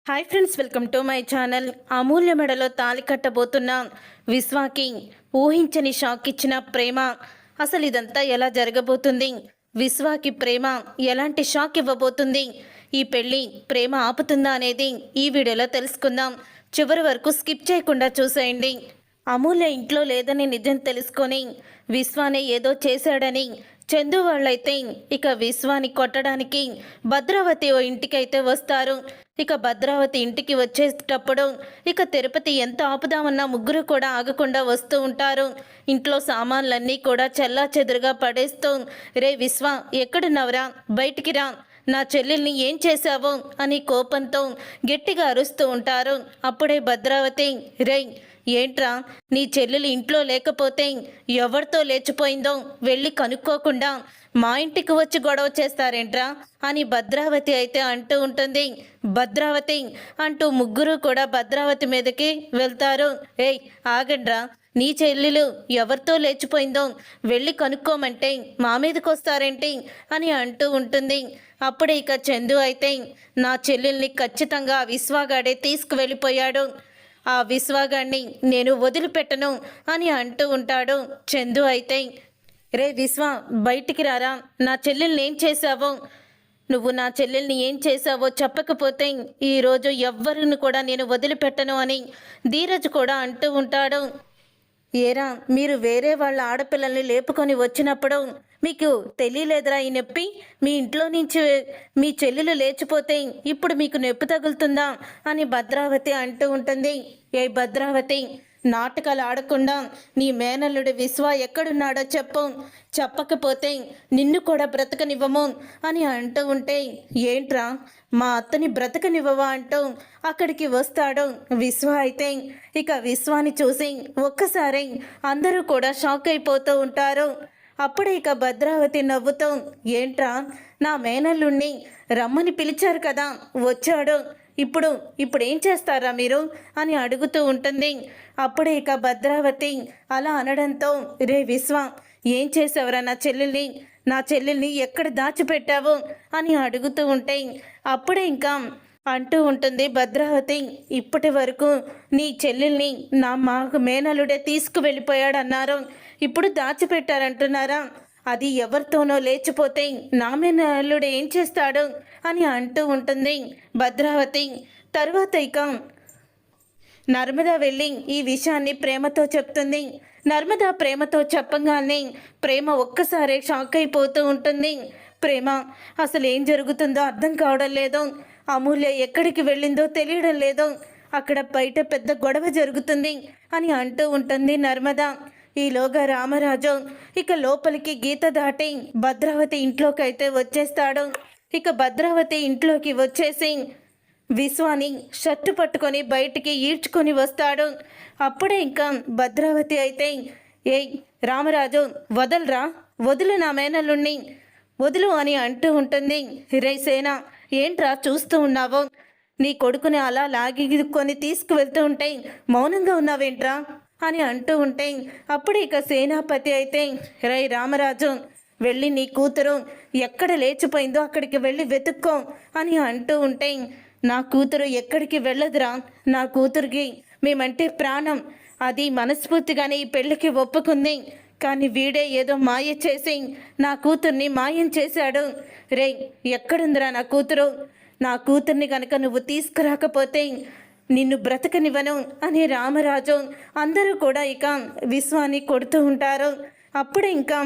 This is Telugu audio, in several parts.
Hi friends, welcome to my channel. Amulya మెడలో తాళి కట్టబోతున్న విశ్వాకి ఊహించని షాక్ ఇచ్చిన ప్రేమ. అసలు ఇదంతా ఎలా జరగబోతుంది? విశ్వాకి ప్రేమ ఎలాంటి షాక్ ఇవ్వబోతుంది? ఈ పెళ్ళి ప్రేమ ఆపుతుందా అనేది ఈ వీడియోలో తెలుసుకుందాం. చివరి వరకు స్కిప్ చేయకుండా చూసేయండి. అమూల్య ఇంట్లో లేదని నిజం తెలుసుకొని విశ్వానే ఏదో చేశాడని చందు వాళ్ళైతే ఇక విశ్వాని కొట్టడానికి భద్రావతి ఓ ఇంటికైతే వస్తారు. ఇక భద్రావతి ఇంటికి వచ్చేటప్పుడు ఇక తిరుపతి ఎంత ఆపుదామన్నా ముగ్గురు కూడా ఆగకుండా వస్తూ ఉంటారు. ఇంట్లో సామాన్లన్నీ కూడా చెల్లా చెదురుగా పడేస్తూ, రే విశ్వ ఎక్కడున్నావురా, బయటికి రా, నా చెల్లెల్ని ఏం చేశావు అని కోపంతో గట్టిగా అరుస్తూ ఉంటారు. అప్పుడే భద్రావతి, రే ఏంట్రా, నీ చెల్లెలు ఇంట్లో లేకపోతే ఎవరితో లేచిపోయిందో వెళ్ళి కనుక్కోకుండా మా ఇంటికి వచ్చి గొడవ చేస్తారేంట్రా అని భద్రావతి అయితే అంటూ ఉంటుంది. భద్రావతి అంటూ ముగ్గురు కూడా భద్రావతి మీదకి వెళ్తారు. ఏయ్ ఆగండ్రా, నీ చెల్లెలు ఎవరితో లేచిపోయిందో వెళ్ళి కనుక్కోమంటే మా మీదకి వస్తారేంటి అని అంటూ ఉంటుంది. అప్పుడే ఇక చందు అయితే, నా చెల్లెల్ని ఖచ్చితంగా విశ్వాగాడే తీసుకువెళ్ళిపోయాడు, ఆ విశ్వాగాన్ని నేను వదిలిపెట్టను అని అంటూ ఉంటాడు. చందు అయితే, రే విశ్వ బయటికి రారా, నా చెల్లెల్ని ఏం చేశావో, నువ్వు నా చెల్లెల్ని ఏం చేశావో చెప్పకపోతే ఈరోజు ఎవ్వరిని కూడా నేను వదిలిపెట్టను అని ధీరజ్ కూడా అంటూ ఉంటాడు. ఏరా, మీరు వేరే వాళ్ళ ఆడపిల్లల్ని లేపుకొని వచ్చినప్పుడు మీకు తెలియలేదురా ఈ నొప్పి? మీ ఇంట్లో నుంచి మీ చెల్లెలు లేచిపోతే ఇప్పుడు మీకు నొప్పి తగులుతుందా అని భద్రావతి అంటూ ఉంటుంది. ఏ భద్రావతి, నాటకాలు ఆడకుండా నీ మేనల్లుడి విశ్వ ఎక్కడున్నాడో చెప్పు, చెప్పకపోతే నిన్ను కూడా బ్రతకనివ్వము అని అంటూ ఉంటే, ఏంట్రా మా అత్తని బ్రతకనివ్వవా అంటూ అక్కడికి వస్తాడు విశ్వ. అయితే ఇక విశ్వాని చూసి ఒక్కసారి అందరూ కూడా షాక్ అయిపోతూ ఉంటారు. అప్పుడే ఇక భద్రావతి నవ్వుతూ, ఏంట్రా, నా మేనల్లుణ్ణి రమ్మని పిలిచారు కదా, వచ్చాడు, ఇప్పుడు ఏం చేస్తారా మీరు అని అడుగుతూ ఉంటుంది. అప్పుడే ఇక భద్రావతి అలా అనడంతో, రే విశ్వ ఏం చేసావురా నా చెల్లెల్ని ఎక్కడ దాచిపెట్టావు అని అడుగుతూ ఉంటే, అప్పుడే ఇంకా అంటూ ఉంటుంది భద్రావతి, ఇప్పటి వరకు నీ చెల్లెల్ని నా మేనలుడే తీసుకువెళ్ళిపోయాడన్నారు, ఇప్పుడు దాచిపెట్టారంటున్నారా? అది ఎవరితోనో లేచిపోతే నా మేనల్లుడు ఏం చేస్తాడు అని అంటూ ఉంటుంది భద్రావతి. తర్వాత ఇక నర్మద వెళ్ళి ఈ విషయాన్ని ప్రేమతో చెప్తుంది. నర్మద ప్రేమతో చెప్పగానే ప్రేమ ఒక్కసారే షాక్ అయిపోతూ ఉంటుంది. ప్రేమ, అసలు ఏం జరుగుతుందో అర్థం కావడం లేదు, అమూల్య ఎక్కడికి వెళ్ళిందో తెలియడం లేదు, అక్కడ బయట పెద్ద గొడవ జరుగుతుంది అని అంటూ ఉంటుంది నర్మద. ఈలోగా రామరాజు ఇక లోపలికి గీత దాటి భద్రావతి ఇంట్లోకి అయితే వచ్చేస్తాడు. ఇక భద్రావతి ఇంట్లోకి వచ్చేసి విశ్వాని షర్టు పట్టుకొని బయటికి ఈడ్చుకొని వస్తాడు. అప్పుడే ఇంకా భద్రావతి అయితే, ఏయ్ రామరాజు వదలరా, వదులు నా మేనల్లుణ్ణి వదులు అని అంటూ ఉంటుంది. రే సేన, ఏంట్రా చూస్తూ ఉన్నావు, నీ కొడుకుని అలా లాగికొని తీసుకువెళ్తూ ఉంటే మౌనంగా ఉన్నావేంట్రా అని అంటూ ఉంటే, అప్పుడు ఇక సేనాపతి అయితే, రై రామరాజు వెళ్ళి నీ కూతురు ఎక్కడ లేచిపోయిందో అక్కడికి వెళ్ళి వెతుక్కో అని అంటూ ఉంటే, నా కూతురు ఎక్కడికి వెళ్ళదురా, నా కూతురికి మేమంటే ప్రాణం, అది మనస్ఫూర్తిగానే ఈ పెళ్ళికి ఒప్పుకుంది, కానీ వీడే ఏదో మాయ చేసి నా కూతుర్ని మాయం చేశాడు. రే ఎక్కడుందిరా నా కూతురు, నా కూతుర్ని కనుక నువ్వు తీసుకురాకపోతే నిన్ను బ్రతకనివ్వను అని రామరాజు అందరూ కూడా ఇక విశ్వాన్ని కొడుతూ ఉంటారు. అప్పుడే ఇంకా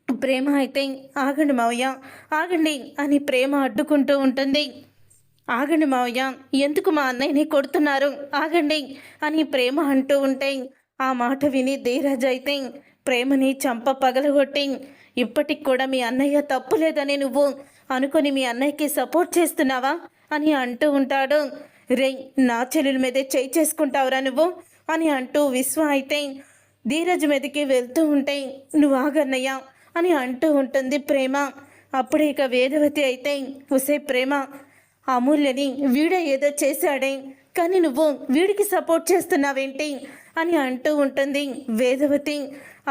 ప్రేమ అయితే, ఆగండి మావయ్య ఆగండి అని ప్రేమ అడ్డుకుంటూ ఉంటుంది. ఆగండి మావయ్య, ఎందుకు మా అన్నయ్యని కొడుతున్నారు, ఆగండి అని ప్రేమ అంటూ ఉంటే, ఆ మాట విని ధీరజ్ అయితే ప్రేమని చంప పగలగొట్టి, ఇప్పటికి కూడా మీ అన్నయ్య తప్పు లేదని నువ్వు అనుకొని మీ అన్నయ్యకి సపోర్ట్ చేస్తున్నావా అని అంటూ ఉంటాడు. రే నా చెల్లెల మీదే చేయి చేసుకుంటావురా నువ్వు అని అంటూ విశ్వ అయితే ధీరజ్ మీదకి వెళ్తూ ఉంటే, నువ్వు ఆగన్నయ్య అని అంటూ ఉంటుంది ప్రేమ. అప్పుడే ఇక వేదవతి అయితే, ఉసే ప్రేమ, అమూల్యని వీడే ఏదో చేశాడే, కానీ నువ్వు వీడికి సపోర్ట్ చేస్తున్నావేంటి అని అంటూ ఉంటుంది వేదవతి.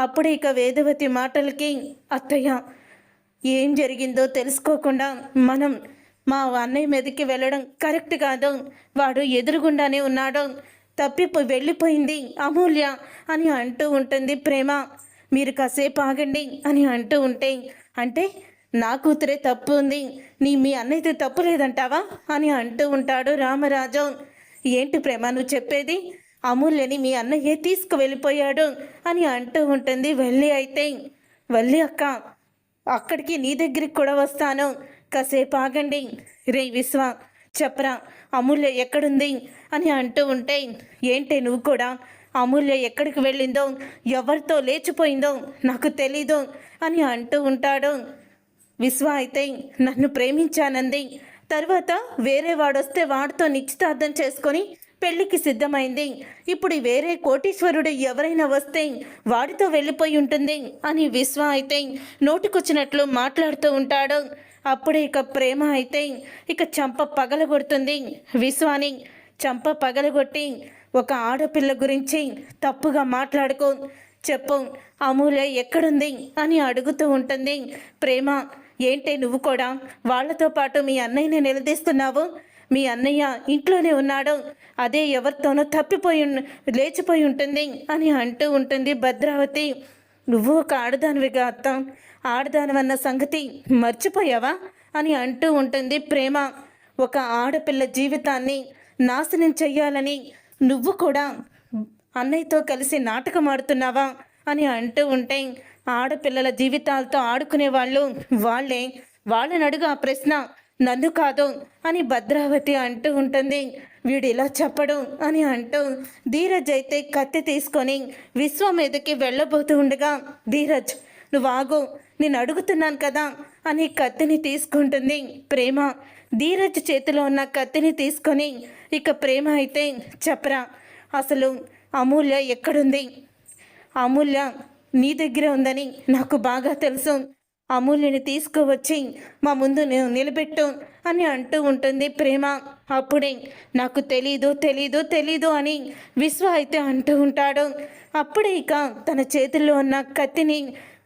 అప్పుడే ఇక వేదవతి మాటలకి, అత్తయ్య ఏం జరిగిందో తెలుసుకోకుండా మనం మా అన్నయ్య మీదకి వెళ్ళడం కరెక్ట్ కాదు, వాడు ఎదురుగుండానే ఉన్నాడు, వెళ్ళిపోయింది అమూల్య అని అంటూ ఉంటుంది ప్రేమ. మీరు కాసేపు ఆగండి అని అంటూ ఉంటే, అంటే నా కూతురే తప్పు ఉంది, మీ అన్నయ్యతో తప్పు లేదంటావా అని అంటూ ఉంటాడు రామరాజు. ఏంటి ప్రేమ నువ్వు చెప్పేది? అమూల్యని మీ అన్నయ్యే తీసుకువెళ్ళిపోయాడు అని అంటూ ఉంటుంది వల్లి. అయితే వల్లి అక్క, అక్కడికి నీ దగ్గరికి కూడా వస్తాను, కాసేపు ఆగండి. రే విశ్వ, చెప్పరా అమూల్య ఎక్కడుంది అని అంటూ ఉంటే, ఏంటే నువ్వు కూడా? అమూల్య ఎక్కడికి వెళ్ళిందో, ఎవరితో లేచిపోయిందో నాకు తెలీదు అని అంటూ ఉంటాడు. విశ్వ అయితే నన్ను ప్రేమించానంది, తర్వాత వేరే వాడొస్తే వాడితో నిశ్చితార్థం చేసుకొని పెళ్లికి సిద్ధమైంది, ఇప్పుడు వేరే కోటీశ్వరుడు ఎవరైనా వస్తే వాడితో వెళ్ళిపోయి ఉంటుంది అని విశ్వ అయితే నోటికొచ్చినట్లు మాట్లాడుతూ ఉంటాడు. అప్పుడే ఇక ప్రేమ అయితే ఇక చంప పగలగొడుతుంది విశ్వాని. చంప పగలగొట్టి, ఒక ఆడపిల్ల గురించి తప్పుగా మాట్లాడుకో, చెప్పు అమూల్య ఎక్కడుంది అని అడుగుతూ ఉంటుంది ప్రేమ. ఏంటి నువ్వు కూడా వాళ్లతో పాటు మీ అన్నయ్యని నిలదీస్తున్నావు? మీ అన్నయ్య ఇంట్లోనే ఉన్నాడు, అదే ఎవరితోనో లేచిపోయి ఉంటుంది అని అంటూ ఉంటుంది భద్రావతి. నువ్వు ఒక ఆడదానివిగా అత్త, ఆడదానివన్న సంగతి మర్చిపోయావా అని అంటూ ఉంటుంది ప్రేమ. ఒక ఆడపిల్ల జీవితాన్ని నాశనం చెయ్యాలని నువ్వు కూడా అన్నయ్యతో కలిసి నాటకం ఆడుతున్నావా అని అంటూ ఉంటే, ఆడపిల్లల జీవితాలతో ఆడుకునే వాళ్ళని అడుగు ఆ ప్రశ్న, నన్ను కాదు అని భద్రావతి అంటూ ఉంటుంది. వీడు ఇలా చెప్పడం అని అంటూ ధీరజ్ అయితే కత్తి తీసుకొని విశ్వ మీదకి వెళ్ళబోతూ ఉండగా, ధీరజ్ నువ్వు ఆగు, నేను అడుగుతున్నాను కదా అని కత్తిని తీసుకుంటుంది ప్రేమ. ధీరజ్ చేతిలో ఉన్న కత్తిని తీసుకొని ఇక ప్రేమ అయితే, చెప్పరా అసలు అమూల్య ఎక్కడుంది? అమూల్య నీ దగ్గర ఉందని నాకు బాగా తెలుసు, అమూల్యని తీసుకువచ్చి మా ముందు నిలబెట్టు అని అంటూ ఉంటుంది ప్రేమ. అప్పుడే నాకు తెలీదు అని విశ్వ అయితే అంటూ ఉంటాడు. అప్పుడే ఇక తన చేతుల్లో ఉన్న కత్తిని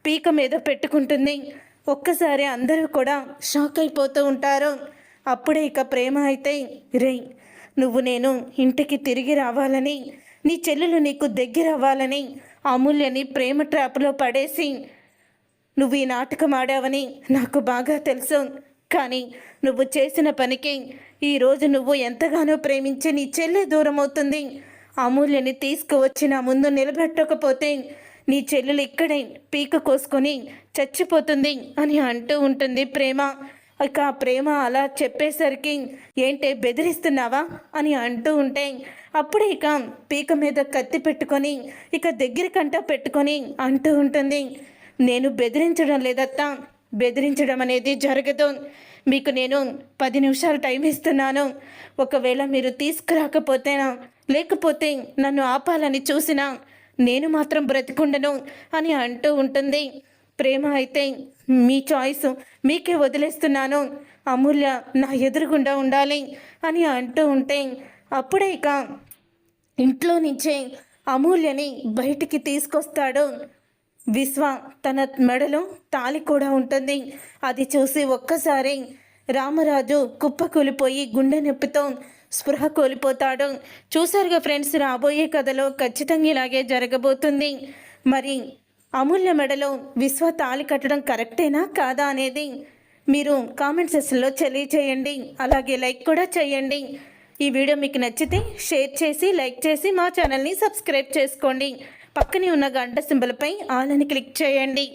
పీక మీద పెట్టుకుంటుంది. ఒక్కసారి అందరూ కూడా షాక్ అయిపోతూ ఉంటారు. అప్పుడే ఇక ప్రేమ అయితే, రే నువ్వు నేను ఇంటికి తిరిగి రావాలని, నీ చెల్లెలు నీకు దగ్గర అవ్వాలని అమూల్యని ప్రేమ ట్రాప్లో పడేసి నువ్వు ఈ నాటకం ఆడావని నాకు బాగా తెలుసు. కానీ నువ్వు చేసిన పనికి ఈరోజు నువ్వు ఎంతగానో ప్రేమించి నీ చెల్లె దూరం అవుతుంది. అమూల్యని తీసుకువచ్చి నా ముందు నిలబెట్టకపోతే నీ చెల్లెలు ఇక్కడే పీక కోసుకొని చచ్చిపోతుంది అని అంటూ ఉంటుంది ప్రేమ. ఇక ప్రేమ అలా చెప్పేసరికి, ఏంటే బెదిరిస్తున్నావా అని అంటూ ఉంటే, అప్పుడే ఇక పీక మీద కత్తి పెట్టుకొని ఇక దగ్గరికంట పెట్టుకొని అంటూ ఉంటుంది, నేను బెదిరించడం లేదత్తా, బెదిరించడం అనేది జరగదు. మీకు నేను 10 నిమిషాలు టైం ఇస్తున్నాను. ఒకవేళ మీరు తీసుకురాకపోతేనా, లేకపోతే నన్ను ఆపాలని చూసినా నేను మాత్రం బ్రతికుండను అని అంటూ ఉంటుంది ప్రేమ. అయితే మీ చాయిస్ మీకే వదిలేస్తున్నాను, అమూల్య నా ఎదురుగుండా ఉండాలి అని అంటూ ఉంటే, అప్పుడే ఇక ఇంట్లో నుంచే అమూల్యని బయటికి తీసుకొస్తాడు విశ్వ. తన మెడలో తాళి కూడా ఉంటుంది. అది చూసి ఒక్కసారి రామరాజు కుప్పకూలిపోయి గుండె నొప్పితో స్పృహ కోల్పోతాడు. చూసారుగా ఫ్రెండ్స్, రాబోయే కథలో ఖచ్చితంగా ఇలాగే జరగబోతుంది. మరి అమూల్య మెడలో విశ్వ తాళి కట్టడం కరెక్టేనా కాదా అనేది మీరు కామెంట్ సెక్షన్లో తెలియచేయండి. అలాగే లైక్ కూడా చేయండి. ఈ వీడియో మీకు నచ్చితే షేర్ చేసి లైక్ చేసి మా ఛానల్ని సబ్స్క్రైబ్ చేసుకోండి. పక్కనే ఉన్న గంట సింబల్పై ఆల్ అని క్లిక్ చేయండి.